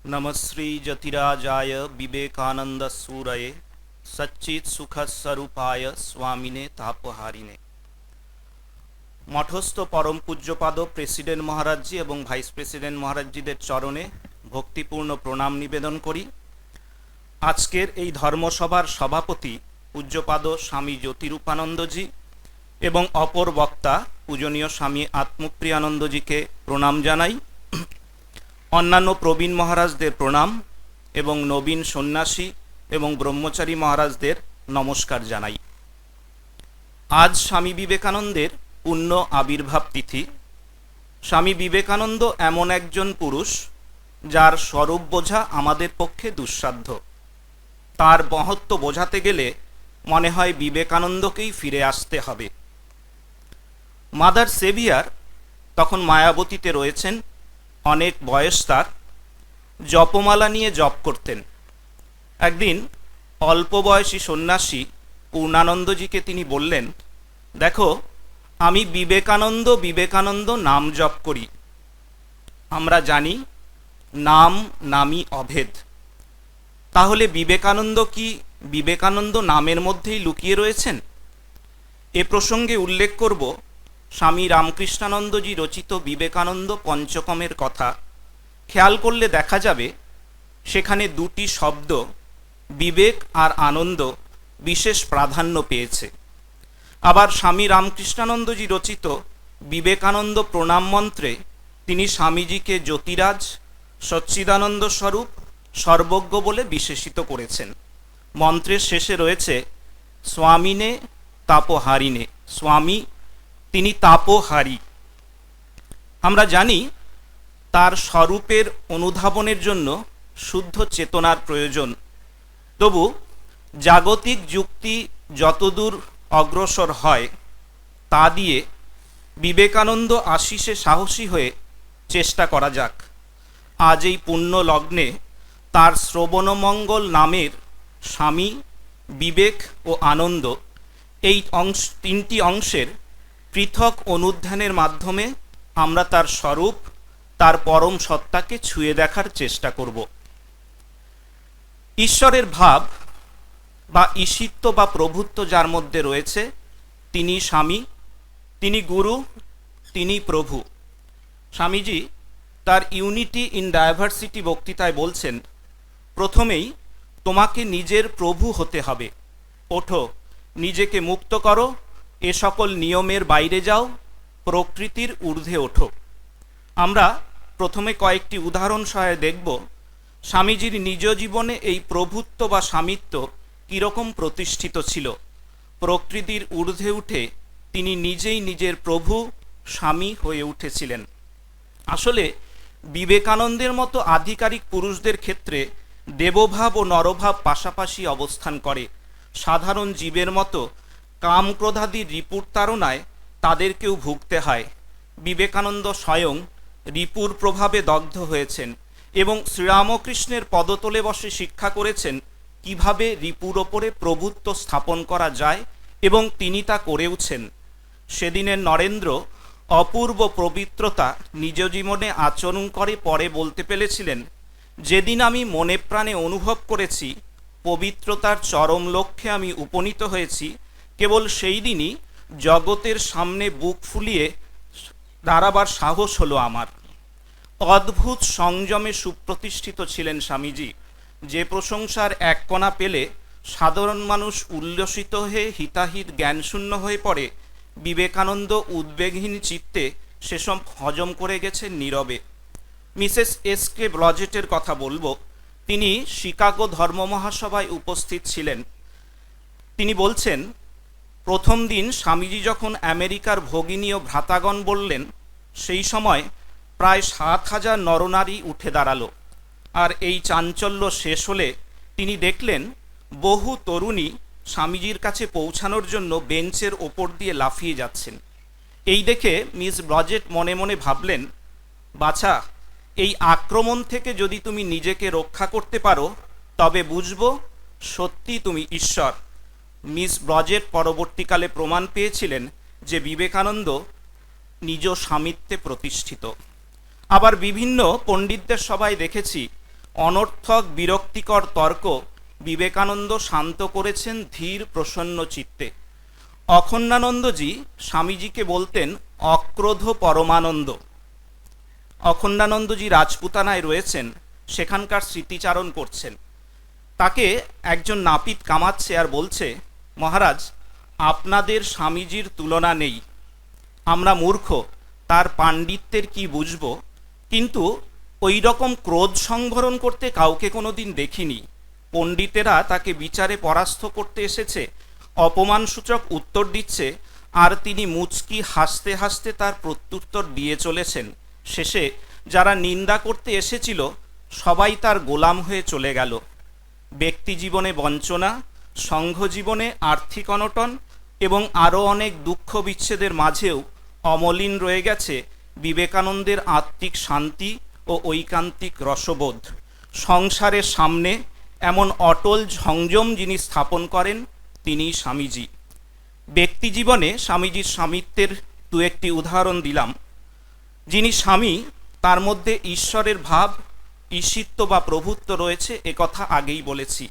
नमश्री जतिराजाय विवेकानंद सूरये सच्चित सुख स्वरूपाय स्वामिने तापहारिणे। মঠস্থ পরম পূজ্যপাদ প্রেসিডেন্ট মহারাজজি এবং ভাইস প্রেসিডেন্ট মহারাজজিদের চরণে ভক্তিপূর্ণ প্রণাম নিবেদন করি। আজকের এই ধর্মসভার সভাপতি পূজ্যপাদ স্বামী জ্যোতিরূপানন্দজি এবং অপর বক্তা পূজনীয় স্বামী আত্মপ্রিয়ানন্দজিকে প্রণাম জানাই। অন্যান্য প্রবীণ মহারাজদের প্রণাম এবং নবীন সন্ন্যাসী এবং ব্রহ্মচারী মহারাজদের নমস্কার জানাই। আজ স্বামী বিবেকানন্দের পূর্ণ আবির্ভাব তিথি। স্বামী বিবেকানন্দ এমন একজন পুরুষ যার স্বরূপ বোঝা আমাদের পক্ষে দুঃসাধ্য। তার মহত্ব বোঝাতে গেলে মনে হয় বিবেকানন্দকেই ফিরে আসতে হবে। মাদার সেভিয়ার তখন মায়াবতীতে রয়েছেন, অনেক বয়স তার, জপমালা নিয়ে জপ করতেন। একদিন অল্প বয়সী সন্ন্যাসী পূর্ণানন্দজিকে তিনি বললেন, দেখো আমি বিবেকানন্দ বিবেকানন্দ নাম জপ করি। আমরা জানি নাম নামই অভেদ। তাহলে বিবেকানন্দ কি বিবেকানন্দ নামের মধ্যেই লুকিয়ে রয়েছেন? এ প্রসঙ্গে উল্লেখ করব স্বামী রামকৃষ্ণানন্দজি রচিত বিবেকানন্দ পঞ্চকমের কথা। খেয়াল করলে দেখা যাবে সেখানে দুটি শব্দ বিবেক আর আনন্দ বিশেষ প্রাধান্য পেয়েছে। আবার স্বামী রামকৃষ্ণানন্দজি রচিত বিবেকানন্দ প্রণাম মন্ত্রে তিনি স্বামীজিকে জ্যোতিরাজ, সচ্চিদানন্দ স্বরূপ, সর্বজ্ঞ বলে বিশেষিত করেছেন। মন্ত্রের শেষে রয়েছে স্বামিনে তাপহারিণে, স্বামী তিনি তাপহারী। আমরা জানি তার স্বরূপের অনুধাবনের জন্য শুদ্ধ চেতনার প্রয়োজন। তবু জাগতিক যুক্তি যতদূর অগ্রসর হয় তা দিয়ে বিবেকানন্দ আশিসে সাহসী হয়ে চেষ্টা করা যাক। আজ এই পুণ্য লগ্নে তার শ্রবণমঙ্গল নামের স্বামী, বিবেক ও আনন্দ এই তিনটি অংশের পৃথক অনুধ্যানের মাধ্যমে আমরা তার স্বরূপ, তার পরম সত্তাকে ছুঁয়ে দেখার চেষ্টা করব। ঈশ্বরের ভাব বা ঈশিত্ব বা প্রভুত্ব যার মধ্যে রয়েছে তিনি স্বামী, তিনি গুরু, তিনি প্রভু। স্বামীজি তার ইউনিটি ইন ডাইভার্সিটি বক্তৃতায় বলছেন, প্রথমেই তোমাকে নিজের প্রভু হতে হবে। ওঠো, নিজেকে মুক্ত করো, এ সকল নিয়মের বাইরে যাও, প্রকৃতির ঊর্ধ্বে ওঠো। আমরা প্রথমে কয়েকটি উদাহরণ সহায়ে দেখব স্বামীজির নিজ জীবনে এই প্রভুত্ব বা স্বামিত্ব কীরকম প্রতিষ্ঠিত ছিল। প্রকৃতির ঊর্ধ্বে উঠে তিনি নিজেই নিজের প্রভু, স্বামী হয়ে উঠেছিলেন। আসলে বিবেকানন্দের মতো আধিকারিক পুরুষদের ক্ষেত্রে দেবভাব ও নরভাব পাশাপাশি অবস্থান করে। সাধারণ জীবের মতো কাম ক্রোধাদি রিপুর তাড়নায় তাদেরকেও ভুগতে হয়। বিবেকানন্দ স্বয়ং রিপুর প্রভাবে দগ্ধ হয়েছেন এবং শ্রীরামকৃষ্ণের পদতলে বসে শিক্ষা করেছেন কিভাবে রিপুর ওপরে প্রভুত্ব স্থাপন করা যায়, এবং তিনি তা করেওছেন। সেদিনের নরেন্দ্র অপূর্ব পবিত্রতা নিজ জীবনে আচরণ করে পরে বলতে পেরেছিলেন, যেদিন আমি মনে প্রাণে অনুভব করেছি পবিত্রতার চরম লক্ষ্যে আমি উপনীত হয়েছি, কেবল সেই দিনই জগতের সামনে বুক ফুলিয়ে দাঁড়াবার সাহস হলো আমার। অদ্ভুত সংযমে সুপ্রতিষ্ঠিত ছিলেন স্বামীজি, যে প্রশংসার এক কণা পেলে সাধারণ মানুষ উল্লসিত হয়ে হিতাহিত জ্ঞানশূন্য হয়ে পড়ে, বিবেকানন্দ উদ্বেগহীন চিত্তে সেসব হজম করে গেছেন নীরবে। Mrs S K. ব্লজেটের কথা বলবো। তিনি শিকাগো ধর্ম মহাসভায় উপস্থিত ছিলেন। তিনি বলছেন, প্রথম দিন স্বামীজি যখন আমেরিকার ভগিনী ও ভ্রাতাগণ বললেন, সেই সময় প্রায় 7,000 নরনারী উঠে দাঁড়ালো। আর এই চাঞ্চল্য শেষ হলে তিনি দেখলেন বহু তরুণী স্বামীজির কাছে পৌঁছানোর জন্য বেঞ্চের ওপর দিয়ে লাফিয়ে যাচ্ছেন। এই দেখে মিস ব্লজেট মনে মনে ভাবলেন, বাছা, এই আক্রমণ থেকে যদি তুমি নিজেকে রক্ষা করতে পারো তবে বুঝবো সত্যি তুমি ঈশ্বর। মিস ব্লজেট পরবর্তীকালে প্রমাণ পেয়েছিলেন যে বিবেকানন্দ নিজ স্বামিত্বে প্রতিষ্ঠিত। আবার বিভিন্ন পণ্ডিতদের সভায় দেখেছি অনর্থক বিরক্তিকর তর্ক বিবেকানন্দ শান্ত করেছেন ধীর প্রসন্ন চিত্তে। অখণ্ডানন্দজি স্বামীজিকে বলতেন অক্রোধ পরমানন্দ। অখণ্ডানন্দজি রাজপুতানায় রয়েছেন, সেখানকার স্মৃতিচারণ করছেন। তাকে একজন নাপিত কামাচ্ছে আর বলছে, মহারাজ, আপনাদের স্বামীজির তুলনা নেই। আমরা মূর্খ, তার পাণ্ডিত্যের কি বুঝব, কিন্তু ওই রকম ক্রোধ সংবরণ করতে কাউকে কোনোদিন দেখিনি। পণ্ডিতেরা তাকে বিচারে পরাস্ত করতে এসেছে, অপমানসূচক উত্তর দিচ্ছে, আর তিনি মুচকি হাসতে হাসতে তার প্রত্যুত্তর দিয়ে চলেছেন। শেষে যারা নিন্দা করতে এসেছিল সবাই তার গোলাম হয়ে চলে গেল। ব্যক্তি জীবনে বঞ্চনা, সংঘ জীবনে আর্থিক অনটন এবং আরও অনেক দুঃখ বিচ্ছেদের মাঝেও অমলিন রয়ে গেছে বিবেকানন্দের আত্মিক শান্তি ও ঐকান্তিক রসবোধ। সংসারের সামনে এমন অটল সংযম যিনি স্থাপন করেন তিনি স্বামীজি। ব্যক্তি জীবনে স্বামীজির স্বামিত্বের দু একটি উদাহরণ দিলাম। যিনি স্বামী তার মধ্যে ঈশ্বরের ভাব, ঈশিত্ব বা প্রভুত্ব রয়েছে, একথা আগেই বলেছি।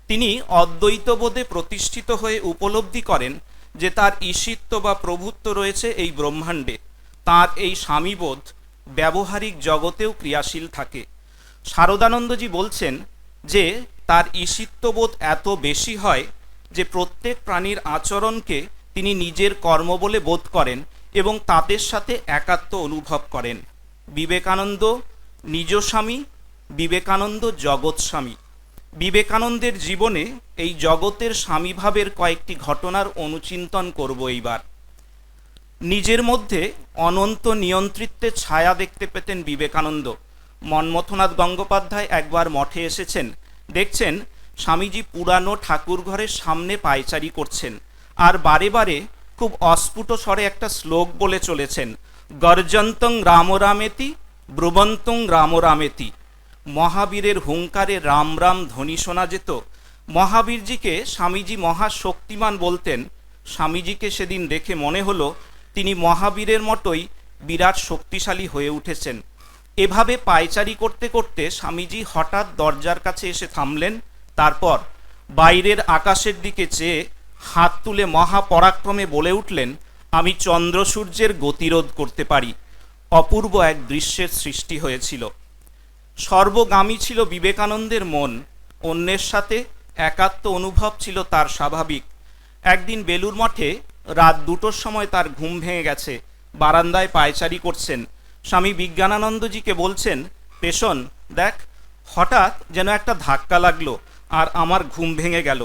তিনি অদ্বৈতবোধে প্রতিষ্ঠিত হয়ে উপলব্ধি করেন যে তার ঈশিত্ব বা প্রভুত্ব রয়েছে এই ব্রহ্মাণ্ডে। তার এই স্বামীবোধ ব্যবহারিক জগতেও ক্রিয়াশীল থাকে। শারদানন্দজি বলছেন যে তার ঈশিত্ববোধ এত বেশি হয় যে প্রত্যেক প্রাণীর আচরণকে তিনি নিজের কর্ম বলে বোধ করেন এবং তাদের সাথে একাত্ম অনুভব করেন। বিবেকানন্দ নিজ স্বামী, বিবেকানন্দ জগৎ স্বামী। বিবেকানন্দের জীবনে এই জগতের স্বামীভাবের কয়েকটি ঘটনার অনুচিন্তন করব এইবার। নিজের মধ্যে অনন্ত নিয়ন্ত্রিত্বের ছায়া দেখতে পেতেন বিবেকানন্দ। মন্মথনাথ গঙ্গোপাধ্যায় একবার মঠে এসেছেন, দেখছেন স্বামীজি পুরানো ঠাকুর ঘরের সামনে পায়চারি করছেন আর বারে বারে খুব অস্ফুট স্বরে একটা শ্লোক বলে চলেছেন, গর্জন্তং রাম রামেতি ব্রুবন্তং রাম রামেতি। মহাবীরের হুঙ্কারে রাম রাম ধ্বনি শোনা যেত। মহাবীরজিকে স্বামীজি মহাশক্তিমান বলতেন। স্বামীজিকে সেদিন দেখে মনে হলো তিনি মহাবীরের মতোই বিরাট শক্তিশালী হয়ে উঠেছেন। এভাবে পায়চারি করতে করতে স্বামীজি হঠাৎ দরজার কাছে এসে থামলেন। তারপর বাইরের আকাশের দিকে চেয়ে হাত তুলে মহাপরাক্রমে বলে উঠলেন, আমি চন্দ্র সূর্যের গতিরোধ করতে পারি। অপূর্ব এক দৃশ্যের সৃষ্টি হয়েছিল। সর্বগামী ছিল বিবেকানন্দের মন, অন্যের সাথে একাত্ম অনুভব ছিল তার স্বাভাবিক। একদিন বেলুর মঠে রাত 2টোর সময় তার ঘুম ভেঙে গেছে। বারান্দায় পায়চারি করছেন। স্বামী বিজ্ঞানানন্দজিকে বলছেন, পেশন দেখ, হঠাৎ যেন একটা ধাক্কা লাগলো আর আমার ঘুম ভেঙে গেল।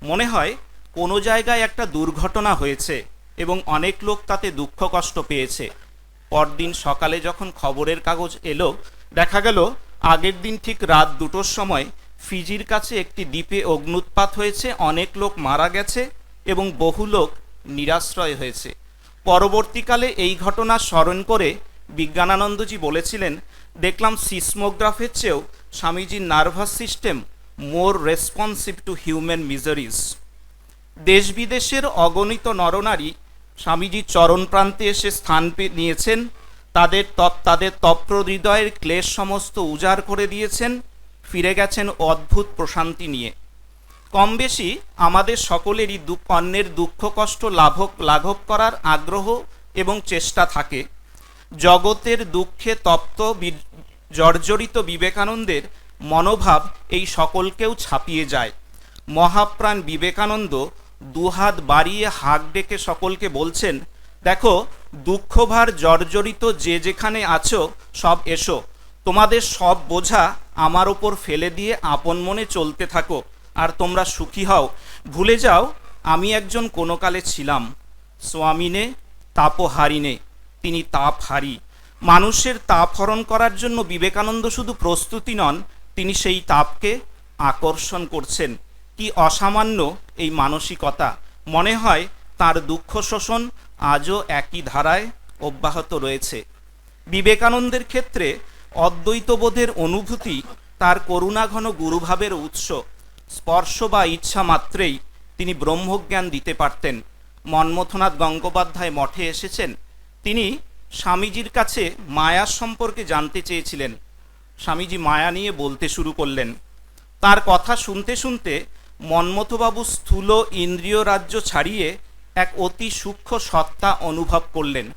মনে হয় কোনো জায়গায় একটা দুর্ঘটনা হয়েছে এবং অনেক লোক তাতে দুঃখ কষ্ট পেয়েছে। পরদিন সকালে যখন খবরের কাগজ এলো, দেখা গেল আগের দিন ঠিক রাত 2টোর সময় ফিজির কাছে একটি দ্বীপে অগ্ন্যুৎপাত হয়েছে, অনেক লোক মারা গেছে এবং বহু লোক নিরাশ্রয় হয়েছে। পরবর্তীকালে এই ঘটনা স্মরণ করে বিজ্ঞানানন্দজি বলেছিলেন, দেখলাম সিসমোগ্রাফের চেয়েও স্বামীজির নার্ভাস সিস্টেম মোর রেসপন্সিভ টু হিউম্যান মিজারিজ। দেশ বিদেশের অগণিত নরনারী স্বামীজির চরণ প্রান্তে এসে স্থান নিয়েছেন। তাদের তপ্র হৃদয়ের ক্লেশ সমস্ত উজাড় করে দিয়েছেন, ফিরে গেছেন অদ্ভুত প্রশান্তি নিয়ে। কম বেশি আমাদের সকলেরই অন্যের দুঃখ কষ্ট লাঘব করার আগ্রহ এবং চেষ্টা থাকে। জগতের দুঃখে তপ্ত জর্জরিত বিবেকানন্দের মনোভাব এই সকলকেও ছাপিয়ে যায়। মহাপ্রাণ বিবেকানন্দ দুহাত বাড়িয়ে হাঁক ডেকে সকলকে বলছেন, দেখো, দুঃখভার জর্জরিত যে যেখানে আছো সব এসো, তোমাদের সব বোঝা আমার ওপর ফেলে দিয়ে আপন মনে চলতে থাকো আর তোমরা সুখী হও। ভুলে যাও আমি একজন কোনো কালে ছিলাম। স্বামীনে তাপহারিনে, তিনি তাপহারি। মানুষের তাপ হরণ করার জন্য বিবেকানন্দ শুধু প্রস্তুতি নন, তিনি সেই তাপকে আকর্ষণ করছেন। কি অসামান্য এই মানসিকতা! মনে হয় তার দুঃখ শোষণ আজও একই ধারায় অব্যাহত রয়েছে। বিবেকানন্দের ক্ষেত্রে অদ্বৈতবোধের অনুভূতি তার করুণাঘন গুরুভাবের উৎস। স্পর্শ বা ইচ্ছা মাত্রেই তিনি ব্রহ্মজ্ঞান দিতে পারতেন। মন্মথনাথ গঙ্গোপাধ্যায় মঠে এসেছেন। তিনি স্বামীজির কাছে মায়ার সম্পর্কে জানতে চেয়েছিলেন। স্বামীজি মায়া নিয়ে বলতে শুরু করলেন। তার কথা শুনতে শুনতে মন্মথবাবু স্থূল ইন্দ্রিয় রাজ্য ছাড়িয়ে এক অতি সূক্ষ্ম সত্তা অনুভব করলেন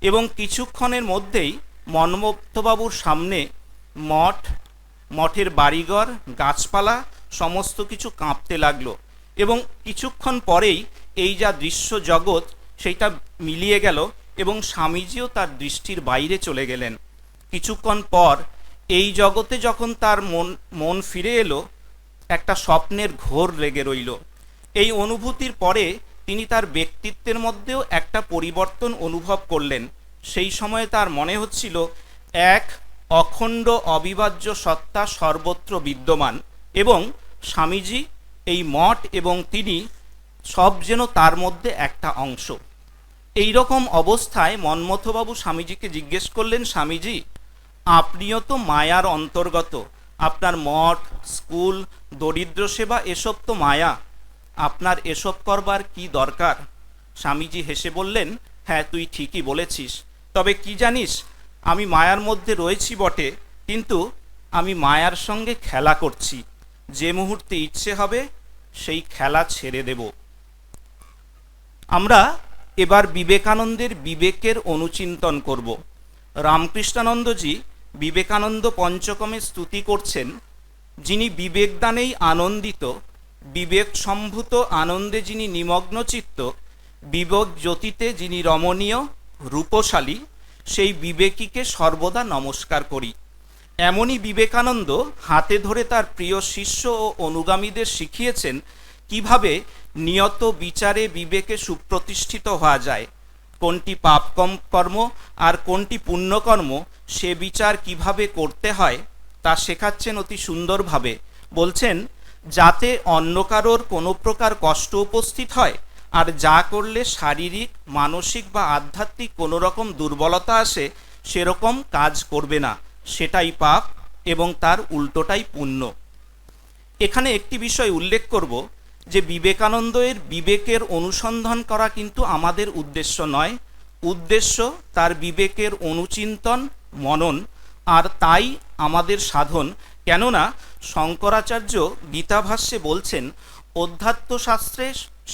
এবং কিছুক্ষণের মধ্যেই মন্মথবাবুর সামনে মঠ, মঠের বাড়িঘর, গাছপালা সমস্ত কিছু কাঁপতে লাগলো এবং কিছুক্ষণ পরেই এই যা দৃশ্য জগৎ সেইটা মিলিয়ে গেল এবং স্বামীজিও তার দৃষ্টির বাইরে চলে গেলেন। কিছুক্ষণ পর এই জগতে যখন তার মন ফিরে এলো, একটা স্বপ্নের ঘোর লেগে রইল। এই অনুভূতির পরে তিনি তার ব্যক্তিত্বের মধ্যেও একটা পরিবর্তন অনুভব করলেন। সেই সময়ে তার মনে হচ্ছিল এক অখণ্ড অবিভাজ্য সত্তা সর্বত্র বিদ্যমান এবং স্বামীজি, এই মঠ এবং তিনি সব যেন তার মধ্যে একটা অংশ। এই রকম অবস্থায় মন্মথবাবু স্বামীজিকে জিজ্ঞেস করলেন, স্বামীজি, আপনিও তো মায়ার অন্তর্গত, আপনার মঠ, স্কুল, দরিদ্র সেবা এসব তো মায়া, আপনার এসব করবার কি দরকার? স্বামীজি হেসে বললেন, হ্যাঁ, তুই ঠিকই বলেছিস, তবে কি জানিস, আমি মায়ার মধ্যে রয়েছি বটে, কিন্তু আমি মায়ার সঙ্গে খেলা করছি। যে মুহূর্তে ইচ্ছে হবে সেই খেলা ছেড়ে দেব। আমরা এবার বিবেকানন্দের বিবেকের অনুচিন্তন করব। রামকৃষ্ণানন্দজি বিবেকানন্দ পঞ্চকমে স্তুতি করছেন, যিনি বিবেকদানেই আনন্দিত, বিবেক সম্ভূত আনন্দে যিনি নিমগ্ন চিত্ত, বিবেক জ্যোতিতে যিনি রমণীয় রূপশালী, সেই বিবেকীকে সর্বদা নমস্কার করি। এমনই বিবেকানন্দ হাতে ধরে তার প্রিয় শিষ্য ও অনুগামীদের শিখিয়েছেন কিভাবে নিয়ত বিচারে বিবেকে সুপ্রতিষ্ঠিত হওয়া যায়, কোনটি পাপ কর্ম আর কোনটি পুণ্যকর্ম সে বিচার কিভাবে করতে হয় তা শেখাচ্ছেন অতি সুন্দরভাবে। বলছেন, যাতে অন্য কারোর কোনো প্রকার কষ্ট উপস্থিত হয় আর যা করলে শারীরিক, মানসিক বা আধ্যাত্মিক কোনো রকম দুর্বলতা আসে সেরকম কাজ করবে না, সেটাই পাপ এবং তার উল্টোটাই পুণ্য। এখানে একটি বিষয় উল্লেখ করব যে বিবেকানন্দের বিবেকের অনুসন্ধান করা কিন্তু আমাদের উদ্দেশ্য নয়, উদ্দেশ্য তার বিবেকের অনুচিন্তন, মনন, আর তাই আমাদের সাধন। কেননা শঙ্করাচার্য গীতাভাষ্যে বলছেন, অধ্যাত্মশাস্ত্রে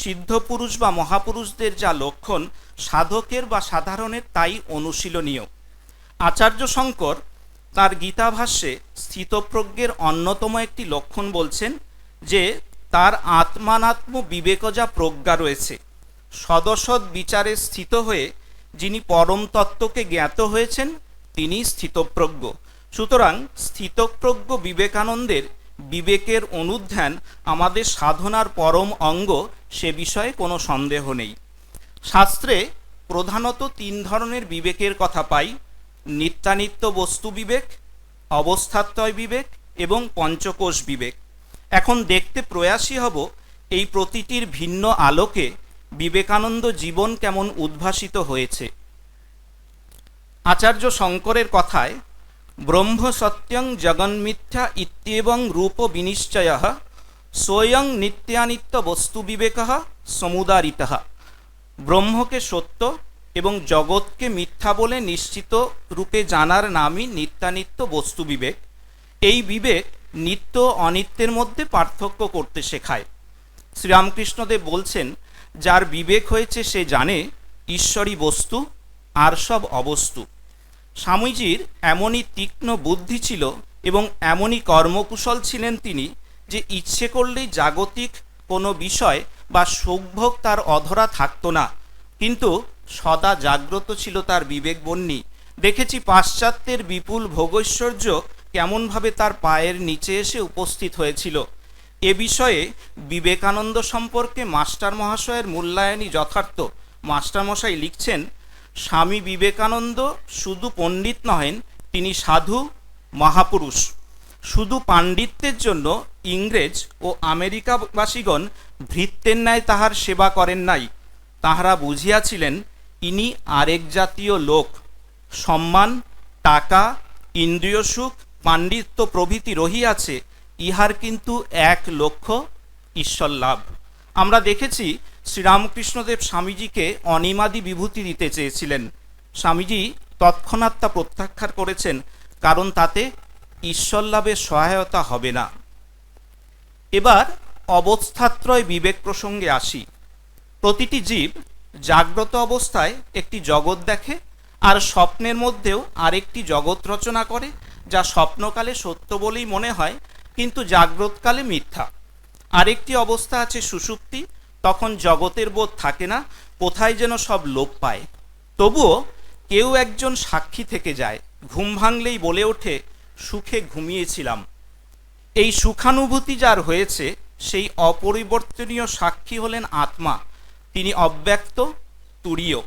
সিদ্ধপুরুষ বা মহাপুরুষদের যা লক্ষণ সাধকের বা সাধারণের তাই অনুশীলনীয়। আচার্য শঙ্কর তার গীতাভাষ্যে স্থিতপ্রজ্ঞের অন্যতম একটি লক্ষণ বলছেন যে তার আত্মানাত্ম বিবেকজা প্রজ্ঞা রয়েছে। সদসৎ বিচারে স্থিত হয়ে যিনি পরম তত্ত্বকে জ্ঞাত হয়েছেন তিনি স্থিতপ্রজ্ঞ। সুতরাং স্থিতপ্রজ্ঞ বিবেকানন্দের বিবেকের অনুধ্যান আমাদের সাধনার পরম অঙ্গ, সে বিষয়ে কোনো সন্দেহ নেই। শাস্ত্রে প্রধানত তিন ধরনের বিবেকের কথা পাই: নিত্যানিত্য বস্তু বিবেক, অবস্থাত্রয় বিবেক এবং পঞ্চকোষ বিবেক। এখন দেখতে প্রয়াসী হব এই প্রতিটির ভিন্ন আলোকে বিবেকানন্দ জীবন কেমন উদ্ভাসিত হয়েছে। আচার্য শঙ্করের কথায়, ব্রহ্ম সত্যং জগন্মিথ্যা ইত্যেবং রূপ বিনিশ্চয়ঃ স্বয়ং নিত্যানিত্য বস্তু বিবেকঃ সমুদারিতঃ। ব্রহ্মকে সত্য এবং জগৎকে মিথ্যা বলে নিশ্চিত রূপে জানার নামই নিত্যানিত্য বস্তু বিবেক। এই বিবেক নিত্য অনিত্যের মধ্যে পার্থক্য করতে শেখায়। শ্রীরামকৃষ্ণদেব বলছেন, যার বিবেক হয়েছে সে জানে ঈশ্বরই বস্তু আর সব অবস্তু। স্বামীজির এমনই তীক্ষ্ণ বুদ্ধি ছিল এবং এমনই কর্মকুশল ছিলেন তিনি যে ইচ্ছে করলেই জাগতিক কোনো বিষয় বা সুখভোগ তার অধরা থাকতো না, কিন্তু সদা জাগ্রত ছিল তার বিবেকবন্যী। দেখেছি পাশ্চাত্যের বিপুল ভোগৈশ্বর্য কেমনভাবে তার পায়ের নিচে এসে উপস্থিত হয়েছিল। এ বিষয়ে বিবেকানন্দ সম্পর্কে মাস্টার মহাশয়ের মূল্যায়নই যথার্থ। মাস্টারমশাই লিখছেন, স্বামী বিবেকানন্দ শুধু পণ্ডিত নহেন, তিনি সাধু মহাপুরুষ। শুধু পাণ্ডিত্যের জন্য ইংরেজ ও আমেরিকাবাসীগণ ভৃত্যের ন্যায় তাহার সেবা করেন নাই। তাহারা বুঝিয়াছিলেন ইনি আরেক জাতীয় লোক। সম্মান, টাকা, ইন্দ্রিয় সুখ, পাণ্ডিত্য প্রভৃতি রহিয়াছে, ইহার কিন্তু এক লক্ষ্য, ঈশ্বর লাভ। আমরা দেখেছি শ্রীরামকৃষ্ণদেব স্বামীজিকে অনিমাদি বিভূতি দিতে চেয়েছিলেন। স্বামীজি তৎক্ষণাৎ তা প্রত্যাখ্যান করেছেন, কারণ তাতে ঈশ্বর লাভের সহায়তা হবে না। এবার অবস্থাত্রয় বিবেক প্রসঙ্গে আসি। প্রতিটি জীব জাগ্রত অবস্থায় একটি জগৎ দেখে, আর স্বপ্নের মধ্যেও আরেকটি জগৎ রচনা করে, যা স্বপ্নকালে সত্য বলেই মনে হয়, কিন্তু জাগ্রতকালে মিথ্যা। আরেকটি অবস্থা আছে সুষুপ্তি, তখন জগতের বোধ থাকে না, কোথায় যেন সব লোপ পায়। তবুও কেউ একজন সাক্ষী থেকে যায়, ঘুম ভাঙলেই বলে ওঠে, সুখে ঘুমিয়েছিলাম। এই সুখানুভূতি যার হয়েছে, সেই অপরিবর্তনীয় সাক্ষী হলেন আত্মা। তিনি অব্যক্ত, তুরীয়।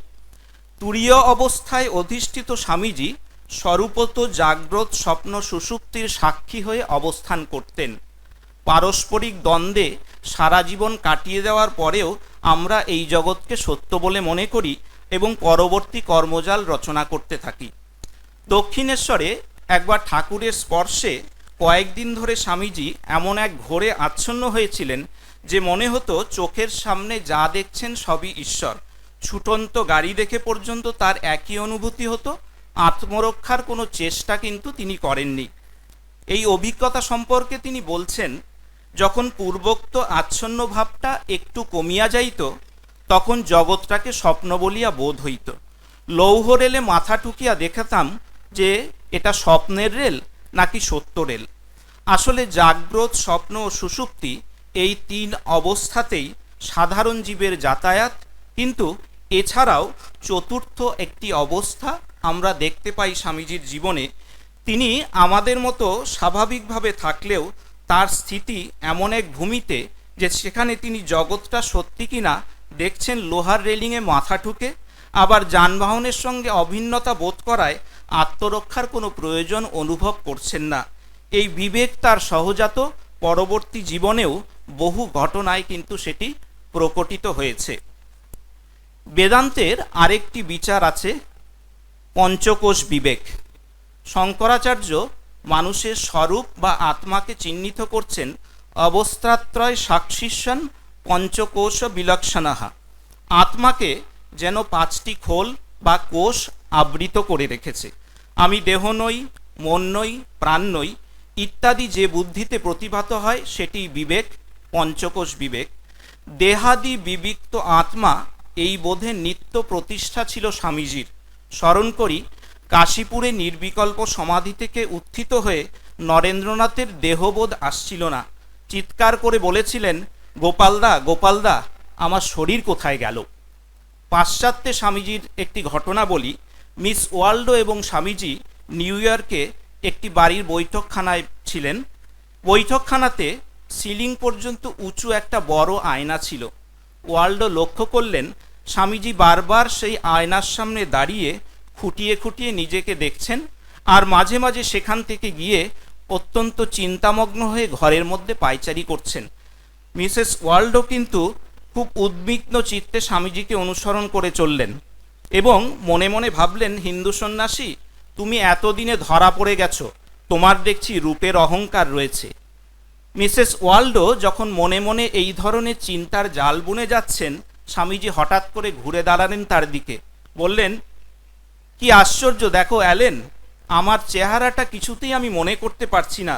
তুরীয় অবস্থায় অধিষ্ঠিত স্বামীজি স্বরূপত জাগ্রত স্বপ্ন সুষুপ্তির সাক্ষী হয়ে অবস্থান করতেন। পারস্পরিক দ্বন্দ্বে সারা জীবন কাটিয়ে দেওয়ার পরেও আমরা এই জগৎকে সত্য বলে মনে করি এবং পরবর্তী কর্মজাল রচনা করতে থাকি। দক্ষিণেশ্বরে একবার ঠাকুরের স্পর্শে কয়েকদিন ধরে স্বামীজি এমন এক ঘোরে আচ্ছন্ন হয়েছিলেন যে মনে হতো চোখের সামনে যা দেখছেন সবই ঈশ্বর। ছুটন্ত গাড়ি দেখে পর্যন্ত তার একই অনুভূতি হতো। আত্মরক্ষার কোনো চেষ্টা কিন্তু তিনি করেননি। এই অভিজ্ঞতা সম্পর্কে তিনি বলছেন, যখন পূর্বোক্ত আচ্ছন্ন ভাবটা একটু কমিয়া যাইত, তখন জগৎটাকে স্বপ্ন বলিয়া বোধ হইত। লৌহ রেলে মাথা ঠুকিয়া দেখাতাম যে এটা স্বপ্নের রেল নাকি সত্য রেল। আসলে জাগ্রত, স্বপ্ন ও সুষুপ্তি এই তিন অবস্থাতেই সাধারণ জীবের যাতায়াত, কিন্তু এছাড়াও চতুর্থ একটি অবস্থা আমরা দেখতে পাই স্বামীজির জীবনে। তিনি আমাদের মতো স্বাভাবিকভাবে থাকলেও তার স্থিতি এমন এক ভূমিতে যে সেখানে তিনি জগৎটা সত্যি কিনা দেখছেন লোহার রেলিংয়ে মাথা ঠুকে, আবার যানবাহনের সঙ্গে অভিন্নতা বোধ করায় আত্মরক্ষার কোনো প্রয়োজন অনুভব করছেন না। এই বিবেক তার সহজাত, পরবর্তী জীবনেও বহু ঘটনায় কিন্তু সেটি প্রকটিত হয়েছে। বেদান্তের আরেকটি বিচার আছে, পঞ্চকোষ বিবেক। শঙ্করাচার্য মানুষের স্বরূপ বা আত্মাকে চিহ্নিত করছেন অবস্থাত্রয় সাক্ষিষ্যন পঞ্চকোষ বিলক্ষণাহা। আত্মাকে যেন পাঁচটি খোল বা কোষ আবৃত করে রেখেছে। আমি দেহ নই, মন নই, প্রাণ নই ইত্যাদি যে বুদ্ধিতে প্রতিভাত হয় সেটি বিবেক, পঞ্চকোষ বিবেক। দেহাদি বিবিক্ত আত্মা, এই বোধে নিত্য প্রতিষ্ঠা ছিল স্বামীজির। স্মরণ করি, কাশীপুরে নির্বিকল্প সমাধি থেকে উত্থিত হয়ে নরেন্দ্রনাথের দেহবোধ আসছিল না। চিৎকার করে বলেছিলেন, গোপালদা, গোপালদা, আমার শরীর কোথায় গেল? পাশ্চাত্যে স্বামীজির একটি ঘটনা বলি। মিস ওয়ার্ল্ডো এবং স্বামীজি নিউ ইয়র্কে একটি বাড়ির বৈঠকখানায় ছিলেন। বৈঠকখানাতে সিলিং পর্যন্ত উঁচু একটা বড় আয়না ছিল। ওয়ার্ল্ডো লক্ষ্য করলেন স্বামীজি বারবার সেই আয়নার সামনে দাঁড়িয়ে খুঁটিয়ে খুঁটিয়ে নিজেকে দেখছেন, আর মাঝে মাঝে সেখান থেকে গিয়ে অত্যন্ত চিন্তামগ্ন হয়ে ঘরের মধ্যে পায়চারি করছেন। মিসেস ওয়ার্ল্ডো কিন্তু খুব উদ্বিগ্ন চিত্তে স্বামীজিকে অনুসরণ করে চললেন এবং মনে মনে ভাবলেন, হিন্দু সন্ন্যাসী, তুমি এতদিনে ধরা পড়ে গেছো, তোমার দেখছি রূপের অহংকার রয়েছে। মিসেস ওয়ার্ল্ডো যখন মনে মনে এই ধরনের চিন্তার জাল বুনে যাচ্ছেন, স্বামীজি হঠাৎ করে ঘুরে দাঁড়ালেন তার দিকে, বললেন, কি আশ্চর্য, দেখো অ্যালেন, আমার চেহারাটা কিছুতেই আমি মনে করতে পারছি না।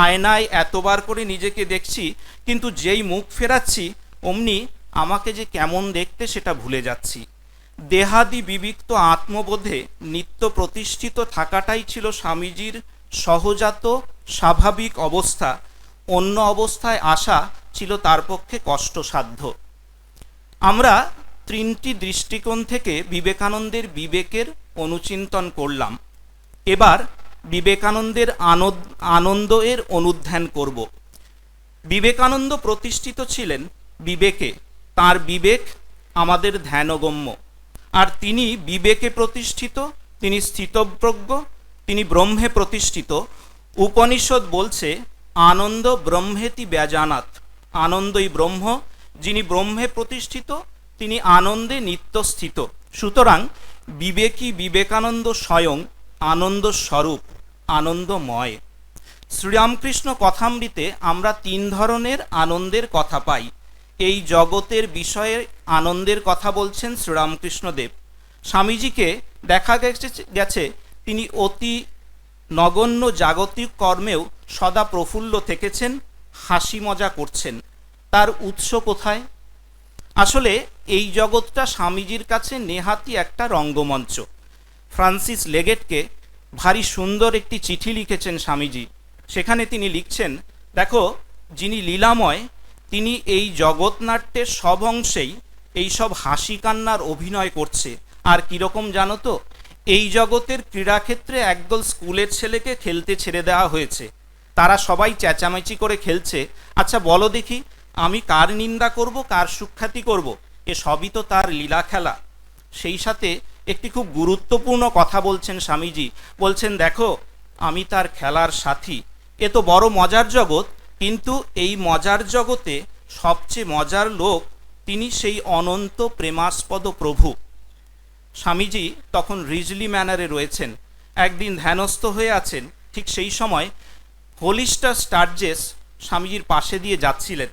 আয়নায় এতবার করে নিজেকে দেখছি, কিন্তু যেই মুখ ফেরাচ্ছি অমনি আমাকে যে কেমন দেখতে সেটা ভুলে যাচ্ছি। দেহাদি বিবিক্ত আত্মবোধে নিত্য প্রতিষ্ঠিত থাকাটাই ছিল স্বামীজির সহজাত স্বাভাবিক অবস্থা। অন্য অবস্থায় আসা ছিল তার পক্ষে কষ্টসাধ্য। আমরা তিনটি দৃষ্টিকোণ থেকে বিবেকানন্দের বিবেকের অনুচিন্তন করলাম। এবার বিবেকানন্দের আনন্দ এর অনুধ্যান করব। বিবেকানন্দ প্রতিষ্ঠিত ছিলেন বিবেকে। তার বিবেক আমাদের ধ্যানগম্য, আর তিনি বিবেকে প্রতিষ্ঠিত, তিনি স্থিতপ্রজ্ঞ, তিনি ব্রহ্মে প্রতিষ্ঠিত। উপনিষদ বলছে, আনন্দ ব্রহ্মেতি ব্যজানাত। আনন্দই ব্রহ্ম। যিনি ব্রহ্মে প্রতিষ্ঠিত তিনি আনন্দে নিত্যস্থিত। সুতরাং বিবেকী বিবেকানন্দ স্বয়ং আনন্দ স্বরূপ, আনন্দময়। শ্রীরামকৃষ্ণ কথামৃতে আমরা তিন ধরনের আনন্দের কথা পাই। এই জগতের বিষয়ে আনন্দের কথা বলছেন শ্রীরামকৃষ্ণদেব। স্বামীজিকে দেখা গেছে তিনি অতি নগণ্য জাগতিক কর্মেও সদা প্রফুল্ল থেকেছেন, হাসি মজা করছেন। তার উৎস কোথায়? আসলে এই জগৎটা স্বামীজির কাছে নেহাতি একটা রঙ্গমঞ্চ। ফ্রান্সিস লেগেটকে ভারী সুন্দর একটি চিঠি লিখেছেন স্বামীজি। সেখানে তিনি লিখছেন, দেখো, যিনি লীলাময় তিনি এই জগৎনাট্যের সব অংশেই এই সব হাসি কান্নার অভিনয় করছে। আর কীরকম জানো তো, এই জগতের ক্রীড়াক্ষেত্রে একদল স্কুলের ছেলেকে খেলতে ছেড়ে দেওয়া হয়েছে। তারা সবাই চেঁচামেচি করে খেলছে। আচ্ছা বলো দেখি, আমি কার নিন্দা করব, কার সুখ্যাতি করব? এ সবই তো তার লীলা খেলা। সেই সাথে একটি খুব গুরুত্বপূর্ণ কথা বলছেন স্বামীজি। বলছেন, দেখো, আমি তার খেলার সাথী। এ তো বড় মজার জগৎ, কিন্তু এই মজার জগতে সবচেয়ে মজার লোক তিনি সেই অনন্ত প্রেমাস্পদ প্রভু। স্বামীজি তখন রিজলি ম্যানারে রয়েছেন, একদিন ধ্যানস্থ হয়ে আছেন। ঠিক সেই সময় হোলিস্টার স্টার্জেস স্বামীজির পাশে দিয়ে যাচ্ছিলেন।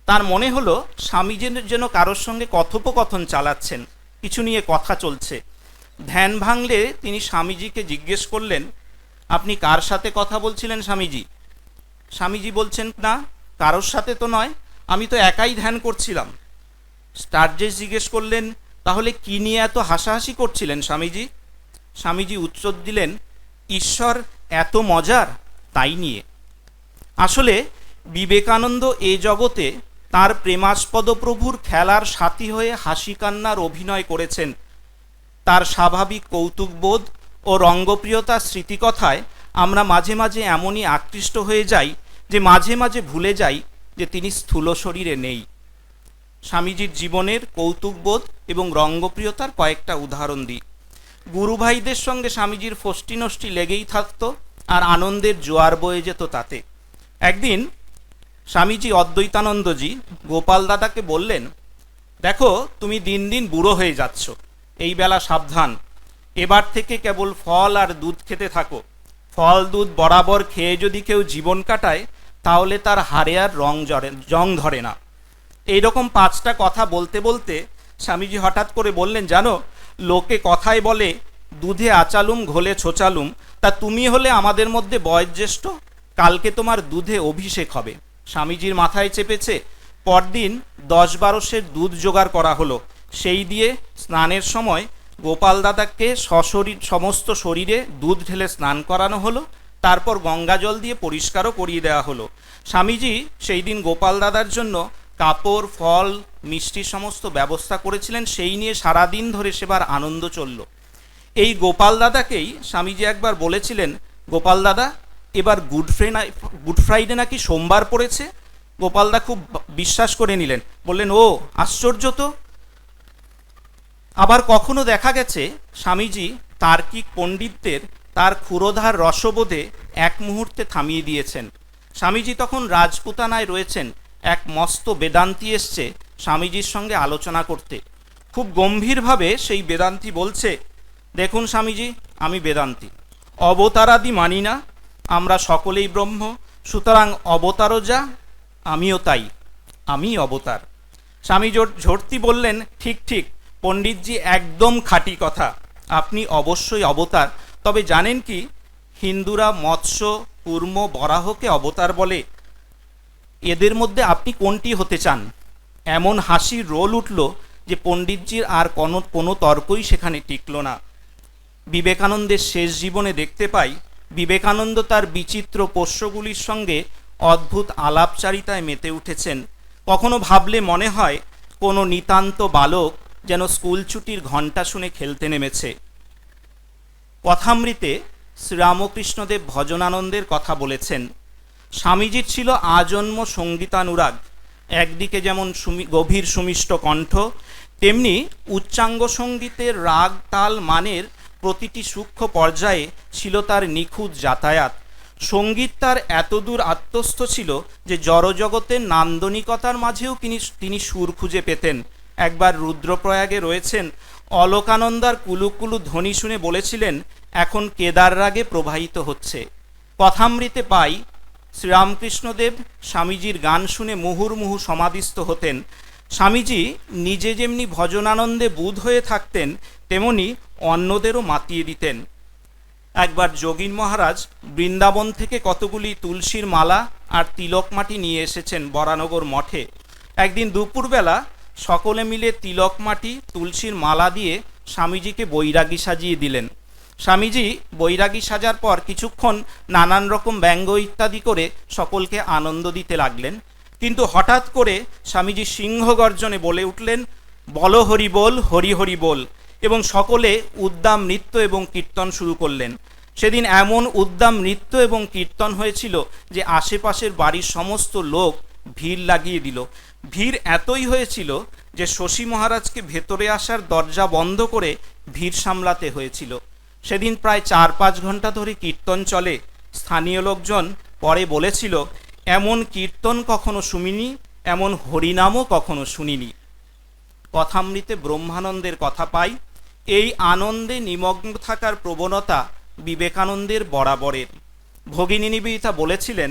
তার মনে হলো স্বামীজি যেন কারোর সঙ্গে কথোপকথন চালাচ্ছেন, কিছু নিয়ে কথা চলছে। ধ্যান ভাঙলে তিনি স্বামীজিকে জিজ্ঞেস করলেন, আপনি কার সাথে কথা বলছিলেন স্বামীজি? স্বামীজি বলছেন, না, কারোর সাথে তো নয়, আমি তো একাই ধ্যান করছিলাম। স্টার্জেস জিজ্ঞেস করলেন, তাহলে কি নিয়ে এত হাসাহাসি করছিলেন স্বামীজি? স্বামীজি উত্তর দিলেন, ঈশ্বর এত মজার, তাই নিয়ে। আসলে বিবেকানন্দ এ জগতে তার প্রেমাস্পদ প্রভুর খেলার সাথী হয়ে হাসি কান্নার অভিনয় করেছেন। তার স্বাভাবিক কৌতুকবোধ ও রঙ্গপ্রিয়তার স্মৃতিকথায় আমরা মাঝে মাঝে এমনই আকৃষ্ট হয়ে যাই যে মাঝে মাঝে ভুলে যাই যে তিনি স্থূল শরীরে নেই। স্বামীজির জীবনের কৌতুকবোধ এবং রঙ্গপ্রিয়তার কয়েকটা উদাহরণ দিই। গুরুভাইদের সঙ্গে স্বামীজির ফষ্টি নষ্টি লেগেই থাকত, আর আনন্দের জোয়ার বয়ে যেত তাতে। একদিন স্বামীজি অদ্বৈতানন্দজি গোপাল দাদাকে বললেন, দেখো, তুমি দিন দিন বুড়ো হয়ে যাচ্ছ, এই বেলা সাবধান। এবার থেকে কেবল ফল আর দুধ খেতে থাকো। ফল দুধ বরাবর খেয়ে যদি কেউ জীবন কাটায়, তাহলে তার হাড়ে আর জং ধরে না। এইরকম 5টা কথা বলতে বলতে স্বামীজি হঠাৎ করে বললেন, জানো, লোকে কথায় বলে দুধে আচালুম ঘোলে ছোচালুম, তা তুমি হলে আমাদের মধ্যে বয়োজ্যেষ্ঠ, কালকে তোমার দুধে অভিষেক হবে। স্বামীজির মাথায় চেপেছে। পরদিন 10-12 সের দুধ জোগাড় করা হলো। সেই দিয়ে স্নানের সময় গোপাল দাদাকে সমস্ত শরীরে দুধ ঢেলে স্নান করানো হলো। তারপর গঙ্গা জল দিয়ে পরিষ্কারও করিয়ে দেওয়া হলো। স্বামীজি সেই দিন গোপাল দাদার জন্য কাপড়, ফল, মিষ্টির সমস্ত ব্যবস্থা করেছিলেন। সেই নিয়ে সারাদিন ধরে সেবার আনন্দ চলল। এই গোপাল দাদাকেই স্বামীজি একবার বলেছিলেন, গোপাল দাদা, এবার গুড ফ্রাইডে নাকি সোমবার পড়েছে। গোপালদা খুব বিশ্বাস করে নিলেন, বললেন, ও আশ্চর্য তো। আবার কখনো দেখা গেছে স্বামীজি তার্কিক পণ্ডিতদের তার ক্ষুরোধার রসবোধে এক মুহূর্তে থামিয়ে দিয়েছেন। স্বামীজি তখন রাজপুতানায় রয়েছেন। এক মস্ত বেদান্তি এসছে স্বামীজির সঙ্গে আলোচনা করতে। খুব গম্ভীরভাবে সেই বেদান্তি বলছে, দেখুন স্বামীজি, আমি বেদান্তি, অবতারাদি মানি না, আমরা সকলেই ব্রহ্ম, সুতরাং অবতারও যা, আমিও তাই, আমি অবতার। স্বামী ঝর্তি বললেন, ঠিক ঠিক পণ্ডিতজি, একদম খাঁটি কথা, আপনি অবশ্যই অবতার। তবে জানেন কি, হিন্দুরা মৎস্য, কূর্ম, বরাহকে অবতার বলে। এদের মধ্যে আপনি কোনটি হতে চান? এমন হাসির রোল উঠল যে পণ্ডিতজির আর কোনো তর্কই সেখানে টিকল না। বিবেকানন্দের শেষ জীবনে দেখতে পাই, বিবেকানন্দ তার বিচিত্র পোষ্যগুলির সঙ্গে অদ্ভুত আলাপচারিতায় মেতে উঠেছেন। কখনো ভাবলে মনে হয় কোনো নিতান্ত বালক যেন স্কুল ছুটির ঘণ্টা শুনে খেলতে নেমেছে। কথামৃতে শ্রীরামকৃষ্ণদেব ভজনানন্দের কথা বলেছেন, স্বামীজির ছিল আজন্ম সঙ্গীতানুরাগ। একদিকে যেমন গভীর সুমিষ্ট কণ্ঠ, তেমনি উচ্চাঙ্গ সঙ্গীতের রাগ, তাল, মানের প্রতিটি সূক্ষ্ম পর্যায়ে ছিল তার নিখুঁত যাতায়াত। সঙ্গীত তার এতদূর আত্মস্থ ছিল যে জড়জগতের নান্দনিকতার মাঝেও তিনি সুর খুঁজে পেতেন। একবার রুদ্রপ্রয়াগে রয়েছেন, অলকানন্দার কুলুকুলু ধ্বনি শুনে বলেছিলেন, এখন কেদার রাগে প্রবাহিত হচ্ছে। কথামৃতে পাই, শ্রীরামকৃষ্ণদেব স্বামীজির গান শুনে মুহুর্মুহু সমাধিস্থ হতেন। স্বামীজি নিজে যেমনি ভজনানন্দে বুঁদ হয়ে থাকতেন, তেমনি অন্যদেরও মাতিয়ে দিতেন। একবার যোগীন মহারাজ বৃন্দাবন থেকে কতগুলি তুলসীর মালা আর তিলক মাটি নিয়ে এসেছেন বরানগর মঠে। একদিন দুপুরবেলা সকলে মিলে তিলক মাটি তুলসীর মালা দিয়ে স্বামীজিকে বৈরাগী সাজিয়ে দিলেন। স্বামীজি বৈরাগী সাজার পর কিছুক্ষণ নানান রকম ব্যঙ্গ ইত্যাদি করে সকলকে আনন্দ দিতে লাগলেন। কিন্তু হঠাৎ করে স্বামীজি সিংহ গর্জনে বলে উঠলেন, বলো হরি বল, হরি হরি বল, এবং সকলে উদ্দাম নৃত্য এবং কীর্তন শুরু করলেন। সেদিন এমন উদ্দাম নৃত্য এবং কীর্তন হয়েছিল যে আশেপাশের বাড়ির সমস্ত লোক ভিড় লাগিয়ে দিল। ভিড় এতই হয়েছিল যে শশী মহারাজকে ভেতরে আসার দরজা বন্ধ করে ভিড় সামলাতে হয়েছিল। সেদিন প্রায় 4-5 ঘন্টা ধরে কীর্তন চলে। স্থানীয় লোকজন পরে বলেছিল, এমন কীর্তন কখনো শুনিনি, এমন হরিনামও কখনো শুনিনি। কথামৃতে ব্রহ্মানন্দের কথা পাই। এই আনন্দে নিমগ্ন থাকার প্রবণতা বিবেকানন্দের বরাবরের। ভগিনী নিবেদিতা বলেছিলেন,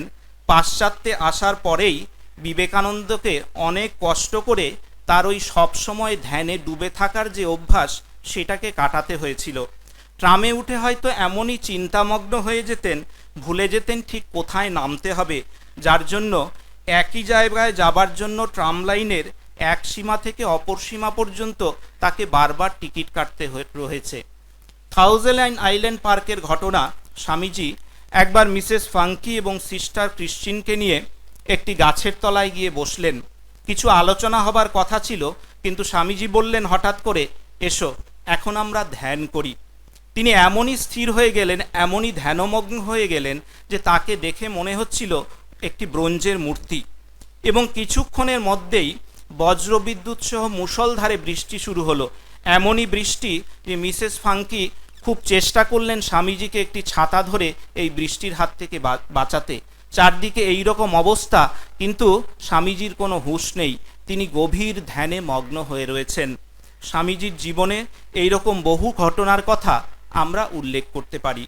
পাশ্চাত্যে আসার পরেই বিবেকানন্দকে অনেক কষ্ট করে তার ওই সবসময় ধ্যানে ডুবে থাকার যে অভ্যাস সেটাকে কাটাতে হয়েছিল। ট্রামে উঠে হয়তো এমনই চিন্তামগ্ন হয়ে যেতেন, ভুলে যেতেন ঠিক কোথায় নামতে হবে, যার জন্য একই জায়গায় যাবার জন্য ট্রাম লাইনের এক সীমা থেকে অপর সীমা পর্যন্ত তাকে বারবার টিকিট কাটতে রয়েছে। থাউজেন্ড আইল্যান্ড পার্কের ঘটনা। স্বামীজি একবার মিসেস ফাঙ্কি এবং সিস্টার ক্রিশ্চিনকে নিয়ে একটি গাছের তলায় গিয়ে বসলেন। কিছু আলোচনা হবার কথা ছিল, কিন্তু স্বামীজি বললেন হঠাৎ করে, এসো এখন আমরা ধ্যান করি। তিনি এমনই স্থির হয়ে গেলেন, এমনই ধ্যানমগ্ন হয়ে গেলেন যে তাকে দেখে মনে হচ্ছিল একটি ব্রোঞ্জের মূর্তি। এবং কিছুক্ষণের মধ্যেই বজ্রবিদ্যুৎ সহ মুষলধারে বৃষ্টি শুরু হলো। এমনই বৃষ্টি যে মিসেস ফাঙ্কি খুব চেষ্টা করলেন স্বামীজিকে একটি ছাতা ধরে এই বৃষ্টির হাত থেকে বাঁচাতে। চারদিকে এই রকম অবস্থা, কিন্তু স্বামীজির কোনো হুঁশ নেই, তিনি গভীর ধ্যানে মগ্ন হয়ে রয়েছেন। স্বামীজির জীবনে এই রকম বহু ঘটনার কথা আমরা উল্লেখ করতে পারি।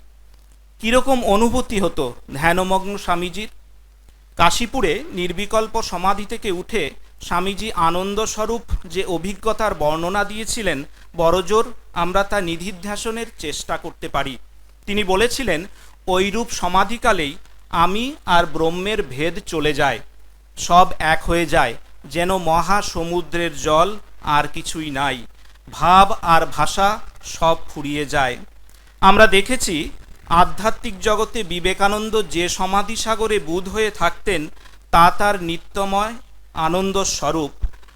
কীরকম অনুভূতি হতো ধ্যানমগ্ন স্বামীজির? কাশীপুরে নির্বিকল্প সমাধি থেকে উঠে স্বামীজি আনন্দস্বরূপ যে অভিজ্ঞতার বর্ণনা দিয়েছিলেন, বড়জোর আমরা তা নিধিধ্যাসনের চেষ্টা করতে পারি। তিনি বলেছিলেন, ওইরূপ সমাধিকালেই আমি আর ব্রহ্মের ভেদ চলে যায়, সব এক হয়ে যায়, যেন মহা সমুদ্রের জল আর কিছুই নাই, ভাব আর ভাষা সব ফুরিয়ে যায়। আমরা দেখেছি আধ্যাত্মিক জগতে বিবেকানন্দ যে সমাধি সাগরে বুঁদ হয়ে থাকতেন তা তার নিত্যময় আনন্দ স্বরূপ।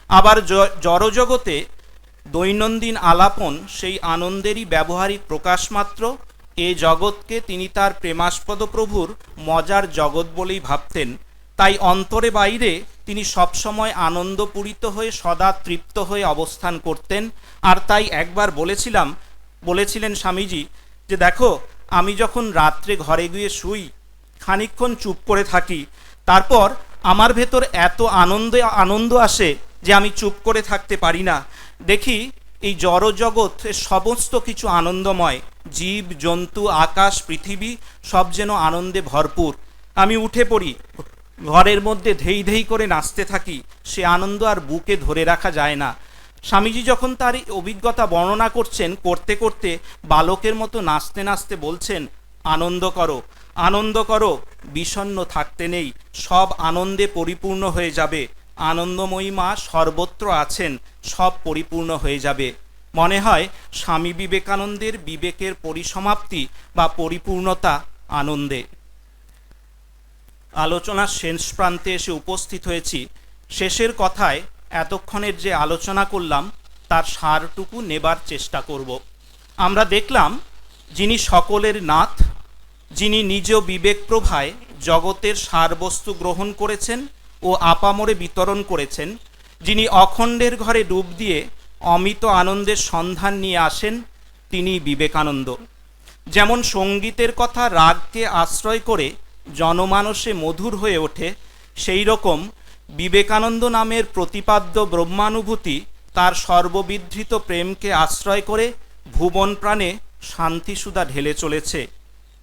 আবার জড়জগতে দৈনন্দিন আলাপন সেই আনন্দেরই ব্যবহারিক প্রকাশ মাত্র। এ জগৎকে তিনি তার প্রেমাস্পদ প্রভুর মজার জগৎ বলেই ভাবতেন। তাই অন্তরে বাইরে তিনি সবসময় আনন্দপূরিত হয়ে সদা তৃপ্ত হয়ে অবস্থান করতেন। আর তাই একবার বলেছিলেন স্বামীজি যে, দেখো আমি যখন রাত্রে ঘরে গিয়ে শুই, খানিকক্ষণ চুপ করে থাকি, তারপর আমার ভেতর এত আনন্দ আসে যে আমি চুপ করে থাকতে পারি না। দেখি এই জড়জগৎ সমস্ত কিছু আনন্দময়, জীব জন্তু আকাশ পৃথিবী সব যেন আনন্দে ভরপুর। আমি উঠে পড়ি, ঘরের মধ্যে ধেই ধেই করে নাচতে থাকি, সে আনন্দ আর বুকে ধরে রাখা যায় না। স্বামীজি যখন তার অভিজ্ঞতা বর্ণনা করতে করতে বালকের মতো নাচতে নাচতে বলছেন, আনন্দ করো, আনন্দ করো, বিষণ্ণ থাকতে নেই, সব আনন্দে পরিপূর্ণ হয়ে যাবে, আনন্দময়ী মা সর্বত্র আছেন, সব পরিপূর্ণ হয়ে যাবে। মনে হয় স্বামী বিবেকানন্দের বিবেকের পরিসমাপ্তি বা পরিপূর্ণতা আনন্দে। আলোচনার শেষ প্রান্তে এসে উপস্থিত হয়েছি। শেষের কথায় এতক্ষণের যে আলোচনা করলাম তার সারটুকু নেবার চেষ্টা করব। আমরা দেখলাম যিনি সকলের নাথ, যিনি নিজ বিবেক প্রভায় জগতের সারবস্তু গ্রহণ করেছেন ও আপামরে বিতরণ করেছেন, যিনি অখণ্ডের ঘরে ডুব দিয়ে অমিত আনন্দের সন্ধান নিয়ে আসেন, তিনি বিবেকানন্দ। যেমন সঙ্গীতের কথা রাগকে আশ্রয় করে জনমানসে মধুর হয়ে ওঠে, সেই রকম বিবেকানন্দ নামের প্রতিপাদ্য ব্রহ্মানুভূতি তার সর্ববিধৃত প্রেমকে আশ্রয় করে ভুবন প্রাণে শান্তিসুধা ঢেলে চলেছে।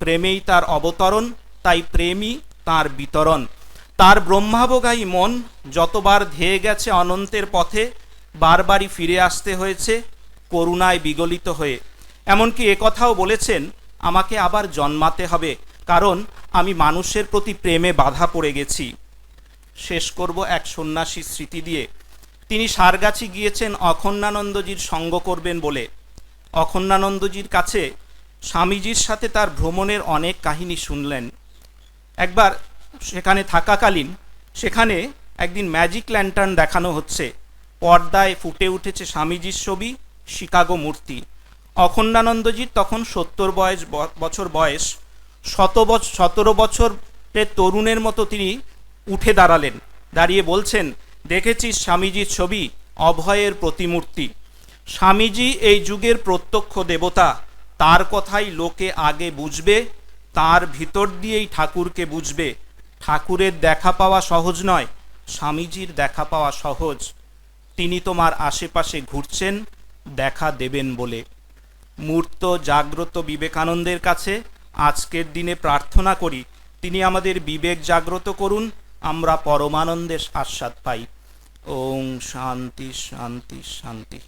প্রেমেই তার অবতরণ, তাই প্রেমই তার বিতরণ। তার ব্রহ্মাবগায়ী মন যতবার ধেয়ে গেছে অনন্তের পথে, বারবারই ফিরে আসতে হয়েছে করুণায় বিগলিত হয়ে। এমনকি একথাও বলেছেন, আমাকে আবার জন্মাতে হবে, কারণ আমি মানুষের প্রতি প্রেমে বাধা পড়ে গেছি। শেষ করব এক সন্ন্যাসীর স্মৃতি দিয়ে। তিনি সারগাছি গিয়েছেন অখণ্ডানন্দজির সঙ্গ করবেন বলে। অখণ্ডানন্দজির কাছে স্বামীজির সাথে তার ভ্রমণের অনেক কাহিনী শুনলেন। একবার সেখানে থাকাকালীন সেখানে একদিন ম্যাজিক ল্যান্টার্ন দেখানো হচ্ছে। পর্দায় ফুটে উঠেছে স্বামীজির ছবি, শিকাগো মূর্তি। অখণ্ডানন্দজির তখন 70 বছর বয়স। 17 বছরের তরুণের মতো তিনি উঠে দাঁড়ালেন, দাঁড়িয়ে বলছেন, দেখেছিস স্বামীজির ছবি, অভয়ের প্রতিমূর্তি। স্বামীজি এই যুগের প্রত্যক্ষ দেবতা, তার কথাই লোকে আগে বুঝবে, তার ভিতর দিয়েই ঠাকুরকে বুঝবে। ঠাকুরের দেখা পাওয়া সহজ নয়, স্বামীজির দেখা পাওয়া সহজ। তিনি তোমার আশেপাশে ঘুরছেন দেখা দেবেন বলে। মূর্ত জাগ্রত বিবেকানন্দের কাছে আজকের দিনে প্রার্থনা করি, তিনি আমাদের বিবেক জাগ্রত করুন, আমরা পরমানন্দের আস্বাদ পাই। ওম শান্তি শান্তি শান্তি।